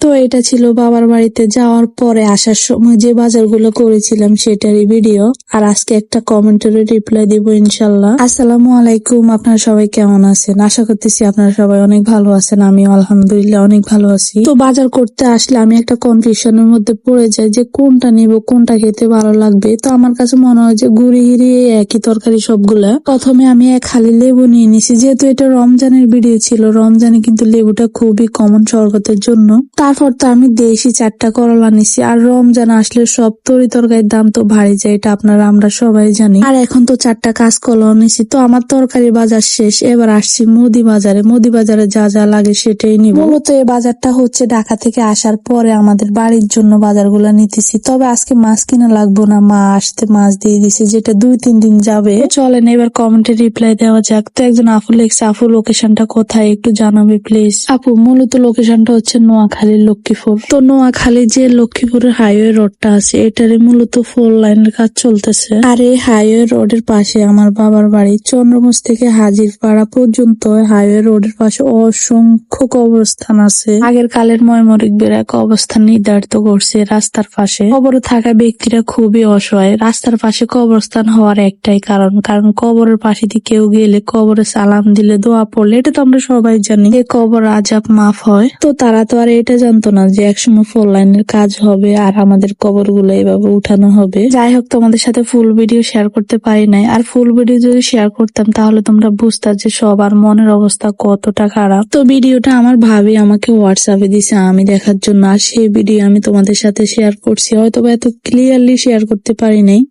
তো এটা ছিল বাবার বাড়িতে যাওয়ার পরে আসার সময় যে বাজারগুলো করেছিলাম সেটারই ভিডিও। আর আজকে একটা কমেন্টের রিপ্লাই দিব ইনশাল্লাহ। আসসালামু আলাইকুম, আপনারা সবাই কেমন আছেন? আশা করতেছি আপনারা সবাই অনেক ভালো আছেন। আমিও আলহামদুলিল্লাহ অনেক ভালো আছি। তো বাজার করতে আসলে আমি একটা কনফিউশনের মধ্যে পড়ে যাই যে কোনটা নিব, কোনটা খেতে ভালো লাগবে। তো আমার কাছে মনে হয় যে ঘুরে ঘিরে একই তরকারি সবগুলা। প্রথমে আমি এক খালি লেবু নিয়ে নিছি, যেহেতু এটা রমজানের ভিডিও ছিল। রমজানে কিন্তু লেবুটা খুবই কমন শরবতের জন্য। তারপর তো আমি দেশি 4টা করলা নিছি। আর রমজান আসলে সব তরি তরকারির দাম তো ভারী যায়, এটা আমরা সবাই জানি। আর এখন তো 4টা কাঁচকলাও নিছি। তো আমার তরকারি বাজার শেষ, এবার আসছি মুদি বাজারে। মুদি বাজারে যা যা লাগে সেটাই নিব। মূলত এই বাজারটা হচ্ছে ঢাকা থেকে আসার পরে আমাদের বাড়ির জন্য বাজারগুলো নিতেছি। তবে আজকে মাছ কিনা লাগবো না, মা আসতে মাছ দিয়ে দিছে, যেটা 2-3 দিন যাবে। চলেন এবার কমেন্টে রিপ্লাই দেওয়া যাক। তো একজন আপু লিখছে, আপু লোকেশনটা কোথায় একটু জানাবে প্লিজ। আপু মূলত লোকেশনটা হচ্ছে নোয়াখালীর লক্ষ্মীপুর। তো নোয়াখালী যে লক্ষ্মীপুরের হাইওয়ে রোডটা আছে, এটারে মূলত 4 লাইনের কাজ চলতেছে। আর এই হাইওয়ে রোডের পাশে আমার বাবার বাড়ি। চন্দ্রগঞ্জ থেকে হাজিরপাড়া পর্যন্ত হাইওয়ে রোডের পাশে অসংখ্য কবরস্থান আছে। আগের কালের ময়মরিকদের এক অবস্থান নির্ধারিত করছে রাস্তার পাশে। কবরে থাকা ব্যক্তিরা খুবই অসহায়। রাস্তার পাশে কবরস্থান হওয়ার একটাই কারণ কবরের পাশে দিয়ে কেউ গেলে, কবরে সালাম দিলে, দোয়া পড়লে, এটা তো আমরা সবাই জানি যে কবর আযাব মাফ হয়। তো তারা তো আর এটা জানতো না যে একসময় 4 লাইনের কাজ হবে আর আমাদের কবর গুলো এভাবে উঠানো হবে। যাই হোক, তোমাদের সাথে ফুল ভিডিও শেয়ার করতে পারি নাই। আর ফুল ভিডিও যদি শেয়ার করতাম তাহলে তোমরা বুঝতা যে সবার মনের অবস্থা কতটা খারাপ। তো ভিডিওটা আমার ভাবি আমাকে হোয়াটসঅ্যাপে দিছে আমি দেখার জন্য। আর সেই ভিডিও আমি তোমাদের সাথে শেয়ার করছি, হয়তো এত ক্লিয়ারলি শেয়ার করতে পারি নাই।